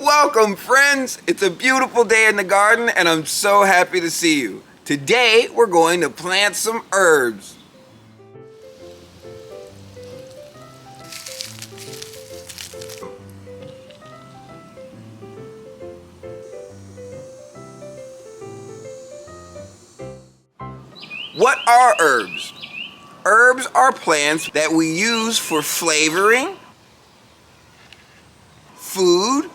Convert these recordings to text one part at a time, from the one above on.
Welcome, friends! It's a beautiful day in the garden and I'm so happy to see you. Today we're going to plant some herbs. What are herbs? Herbs are plants that we use for flavoring, food,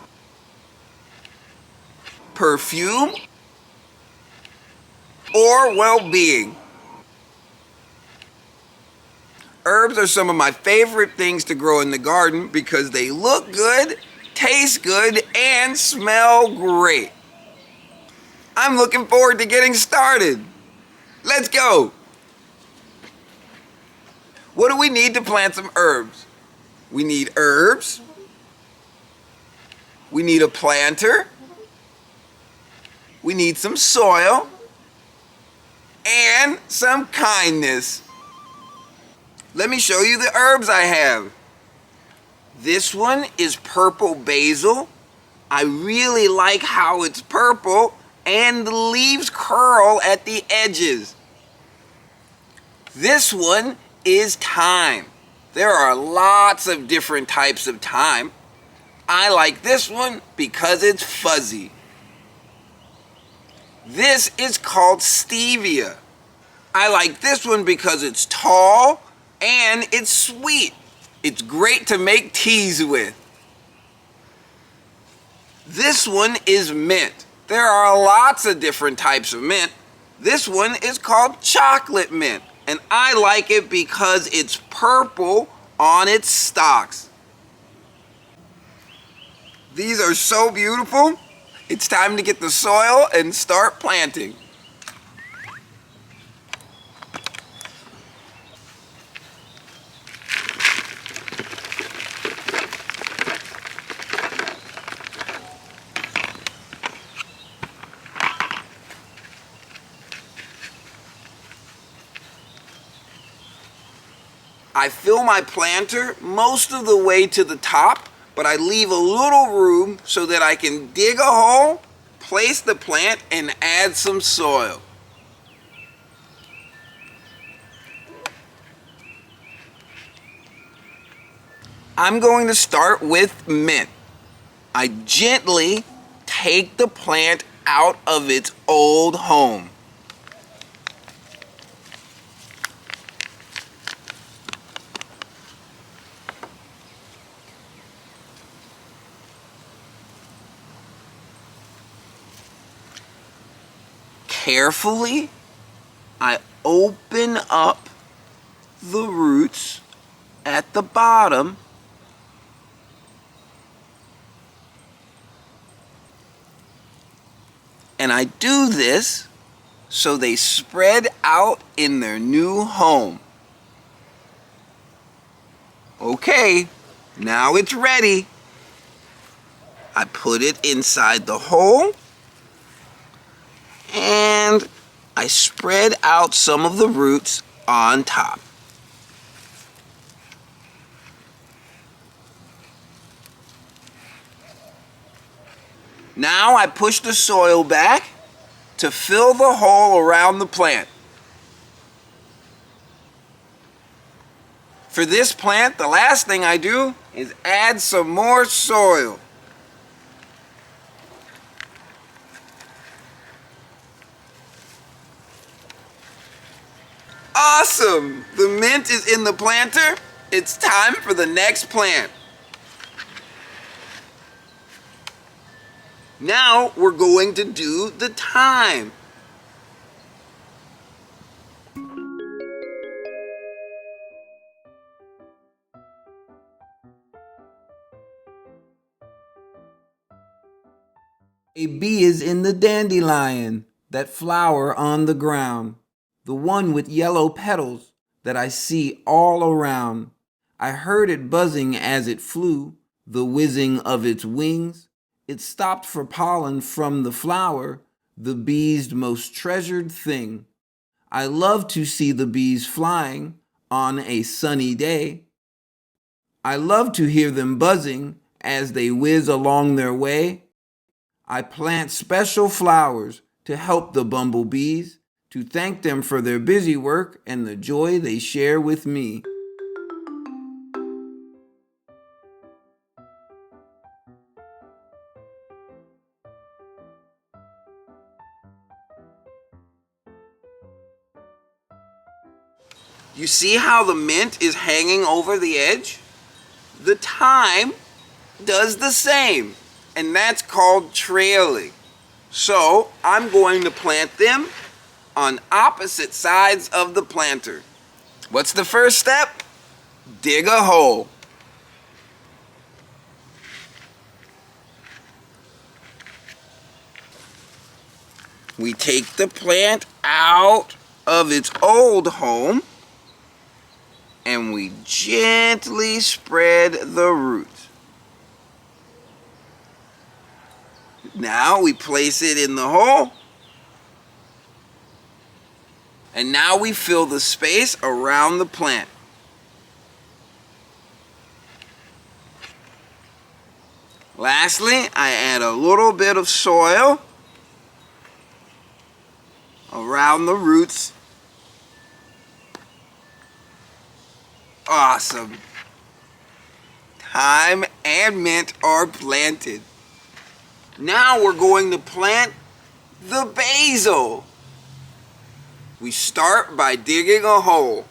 perfume, or well-being. Herbs are some of my favorite things to grow in the garden because they look good, taste good, and smell great. I'm looking forward to getting started. Let's go! What do we need to plant some herbs? We need herbs. We need a planter. We need some soil. And some kindness. Let me show you the herbs I have. This one is purple basil. I really like how it's purple and the leaves curl at the edges. This one is thyme. There are lots of different types of thyme. I like this one because it's fuzzy. This is called stevia. I like this one because it's tall and it's sweet. It's great to make teas with. This one is mint. There are lots of different types of mint. This one is called chocolate mint, and I like it because it's purple on its stalks. These are so beautiful. It's time to get the soil and start planting. I fill my planter most of the way to the top, but I leave a little room so that I can dig a hole, place the plant, and add some soil. I'm going to start with mint. I gently take the plant out of its old home. Carefully, I open up the roots at the bottom and I do this so they spread out in their new home. Okay, now it's ready. I put it inside the hole and I spread out some of the roots on top. Now I push the soil back to fill the hole around the plant. For this plant, the last thing I do is add some more soil. Awesome! The mint is in the planter. It's time for the next plant. Now we're going to do the thyme. A bee is in the dandelion, that flower on the ground, the one with yellow petals that I see all around. I heard it buzzing as it flew, the whizzing of its wings. It stopped for pollen from the flower, the bee's most treasured thing. I love to see the bees flying on a sunny day. I love to hear them buzzing as they whiz along their way. I plant special flowers to help the bumblebees, to thank them for their busy work and the joy they share with me. You see how the mint is hanging over the edge? The thyme does the same, and that's called trailing. So I'm going to plant them on opposite sides of the planter. What's the first step? Dig a hole. We take the plant out of its old home and we gently spread the roots. Now we place it in the hole. And now we fill the space around the plant. Lastly, I add a little bit of soil around the roots. Awesome. Thyme and mint are planted. Now we're going to plant the basil. We start by digging a hole.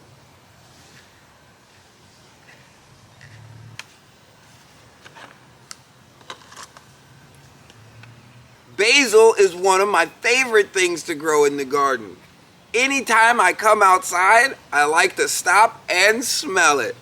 Basil is one of my favorite things to grow in the garden. Anytime I come outside, I like to stop and smell it.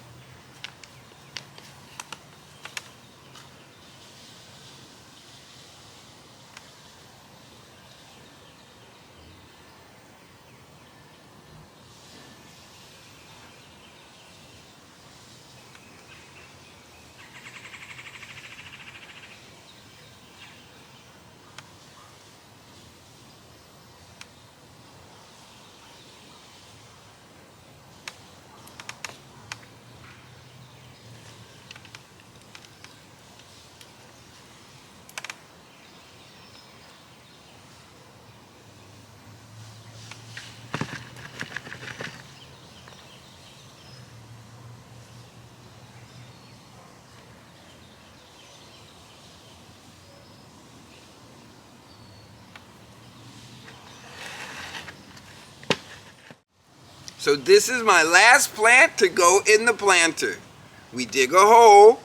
So this is my last plant to go in the planter. We dig a hole.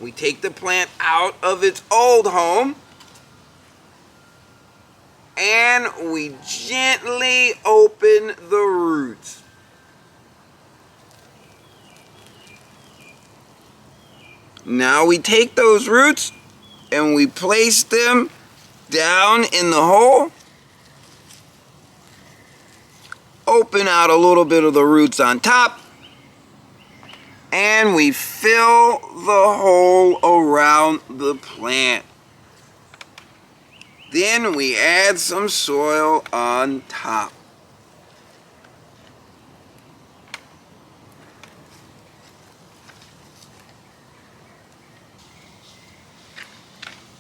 We take the plant out of its old home. And we gently open the roots. Now we take those roots and we place them down in the hole. Open out a little bit of the roots on top, and we fill the hole around the plant. Then we add some soil on top.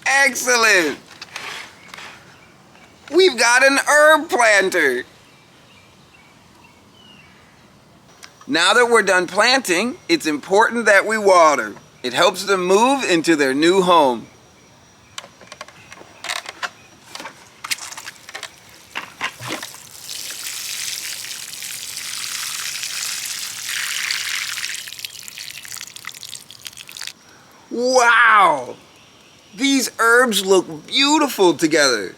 Excellent! We've got an herb planter. Now that we're done planting, it's important that we water. It helps them move into their new home. Wow! These herbs look beautiful together.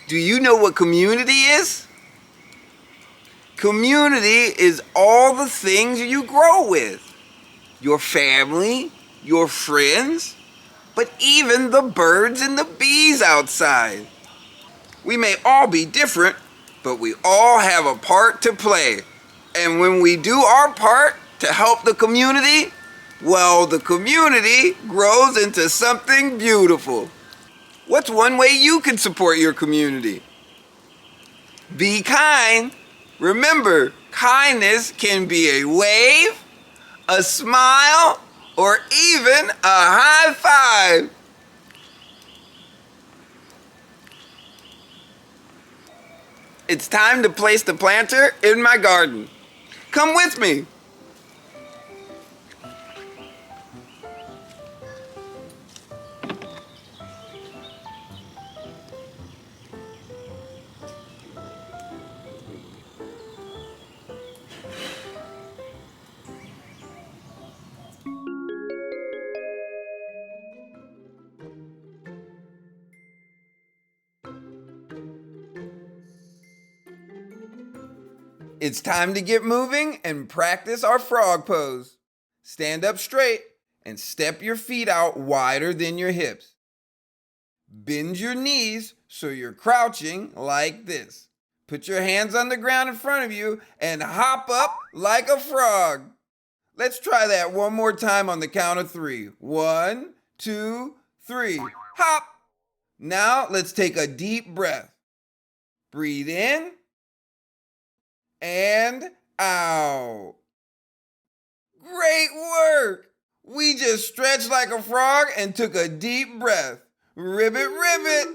Do you know what community is? Community is all the things you grow with. Your family, your friends, but even the birds and the bees outside. We may all be different, but we all have a part to play. And when we do our part to help the community, well, the community grows into something beautiful. What's one way you can support your community? Be kind. Remember, kindness can be a wave, a smile, or even a high five. It's time to place the planter in my garden. Come with me. It's time to get moving and practice our frog pose. Stand up straight and step your feet out wider than your hips. Bend your knees so you're crouching like this. Put your hands on the ground in front of you and hop up like a frog. Let's try that one more time on the count of 3. 1, 2, 3. Hop! Now let's take a deep breath. Breathe in and out. Great work! We just stretched like a frog and took a deep breath. Ribbit, ribbit!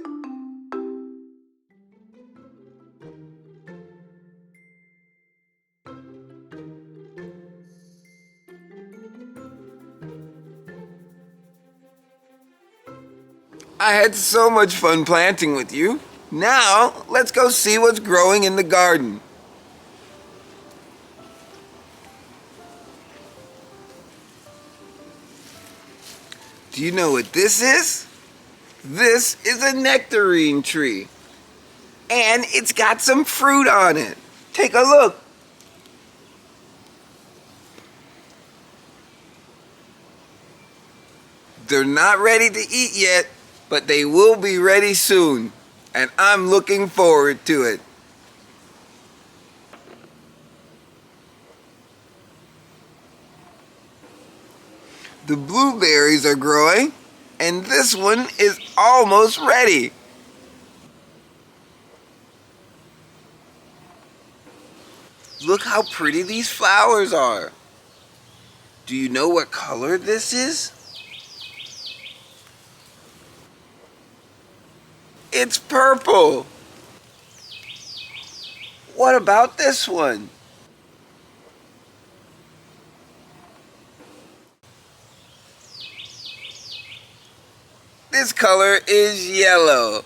I had so much fun planting with you. Now, let's go see what's growing in the garden. Do you know what this is? This is a nectarine tree. And it's got some fruit on it. Take a look. They're not ready to eat yet, but they will be ready soon. And I'm looking forward to it. The blueberries are growing, and this one is almost ready. Look how pretty these flowers are. Do you know what color this is? It's purple. What about this one? This color is yellow.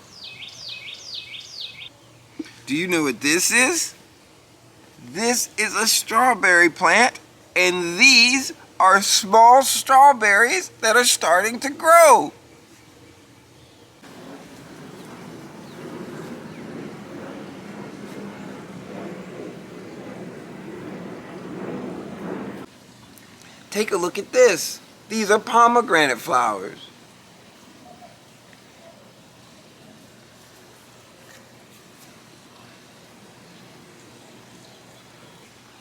Do you know what this is? This is a strawberry plant, and these are small strawberries that are starting to grow. Take a look at this. These are pomegranate flowers.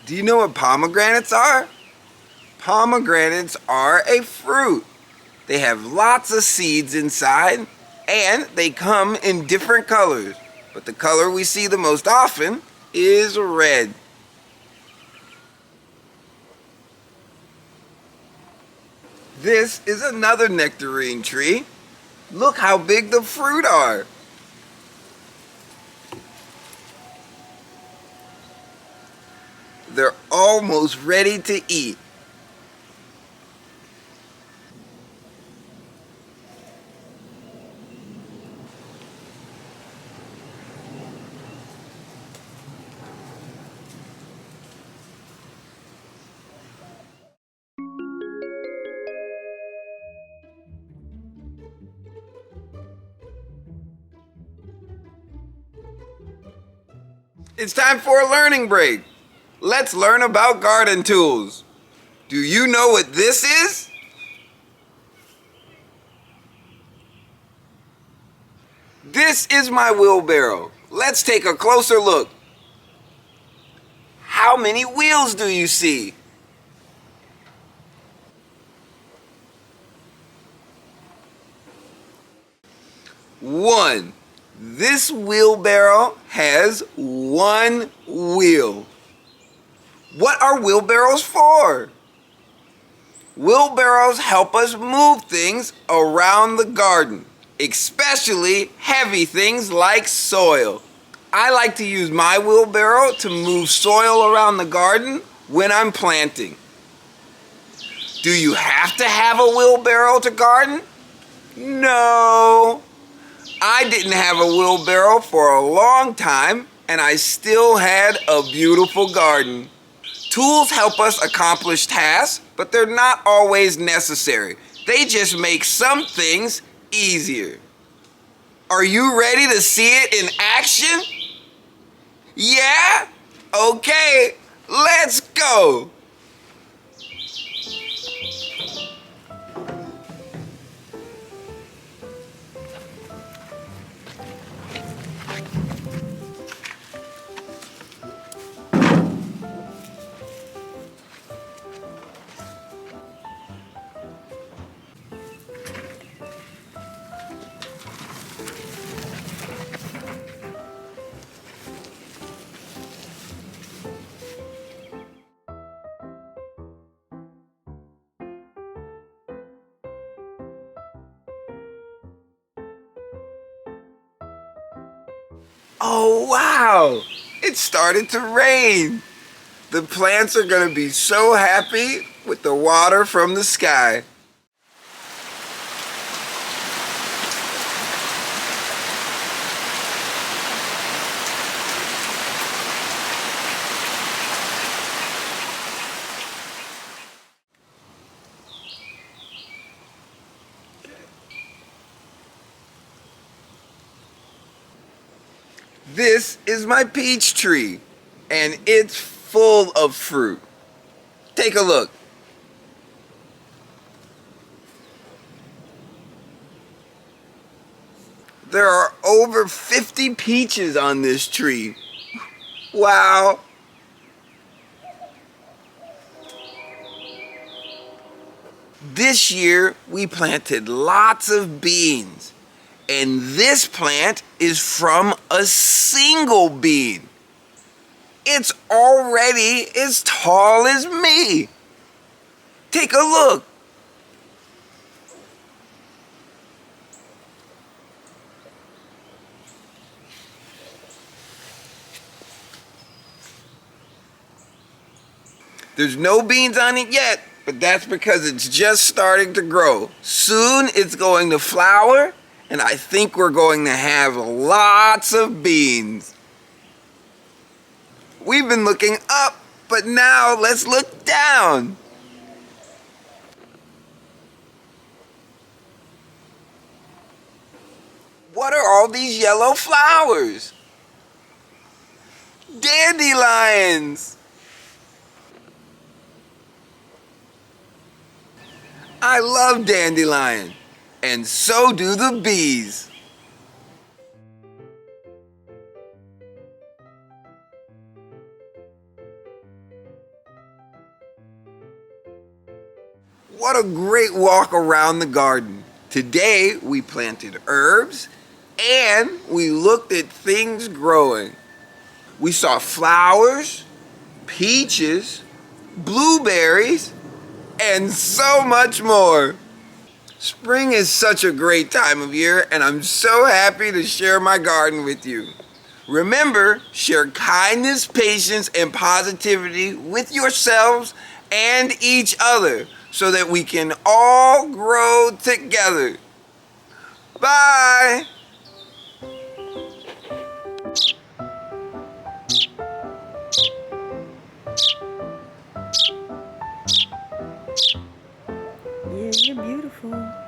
Do you know what pomegranates are? Pomegranates are a fruit. They have lots of seeds inside, and they come in different colors. But the color we see the most often is red. This is another nectarine tree. Look how big the fruit are. They're almost ready to eat. It's time for a learning break. Let's learn about garden tools. Do you know what this is? This is my wheelbarrow. Let's take a closer look. How many wheels do you see? One. This wheelbarrow has one wheel. What are wheelbarrows for? Wheelbarrows help us move things around the garden, especially heavy things like soil. I like to use my wheelbarrow to move soil around the garden when I'm planting. Do you have to have a wheelbarrow to garden? No. I didn't have a wheelbarrow for a long time, and I still had a beautiful garden. Tools help us accomplish tasks, but they're not always necessary. They just make some things easier. Are you ready to see it in action? Yeah? Okay, let's go. Oh, wow! It started to rain. The plants are going to be so happy with the water from the sky. This is my peach tree, and it's full of fruit. Take a look. There are over 50 peaches on this tree. Wow! This year we planted lots of beans, and this plant is from a single bean. It's already as tall as me. Take a look. There's no beans on it yet, but that's because it's just starting to grow. Soon it's going to flower, and I think we're going to have lots of beans. We've been looking up, but now let's look down. What are all these yellow flowers? Dandelions! I love dandelion, and so do the bees. What a great walk around the garden. Today we planted herbs and we looked at things growing. We saw flowers, peaches, blueberries, and so much more. Spring is such a great time of year, and I'm so happy to share my garden with you. Remember, share kindness, patience, and positivity with yourselves and each other so that we can all grow together. Bye! Yeah, you're beautiful.